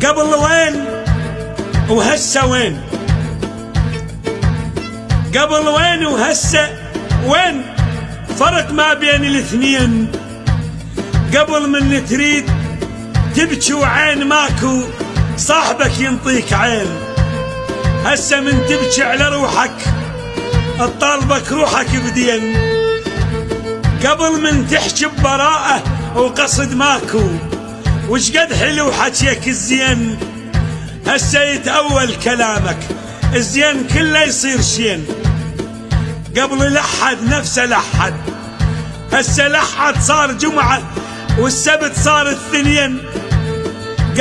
قبل وين وهسه وين؟ قبل وين وهسه وين؟ فرق ما بين الاثنين. قبل من تريد تبكي وعين ماكو صاحبك ينطيك عين، هسه من تبكي على روحك تطالبك روحك بدين. قبل من تحكي ببراءة وقصد ماكو وش قد حلو حكيك الزين، هسه يتأول كلامك الزين كله يصير شين. قبل لحد نفسه لحد، هسه لحد صار جمعة والسبت صار الاثنين.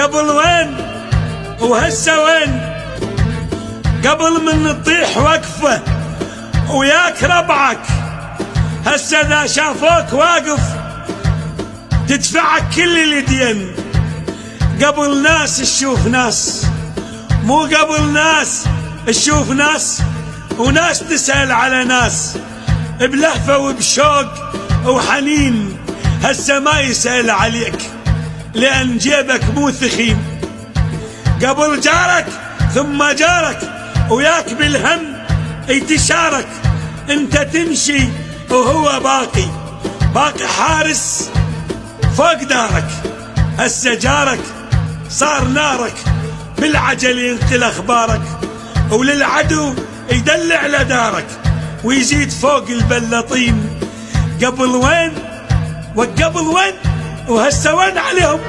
قبل وين وهسه وين؟ قبل من تطيح وقفة وياك ربعك، هسه اذا شافوك واقف تدفعك كل اليدين. قبل ناس تشوف ناس، مو قبل ناس تشوف ناس وناس تسأل على ناس بلهفة وبشوق وحنين، هسه ما يسأل عليك لأن جيبك مو ثخين. قبل جارك ثم جارك وياك بالهم يتشارك، انت تمشي وهو باقي حارس فوق دارك. هسه جارك صار نارك بالعجل ينقل اخبارك، وللعدو يدلع لدارك ويزيد فوق البلطين. قبل وين وقبل وين وهسه وين عليهم؟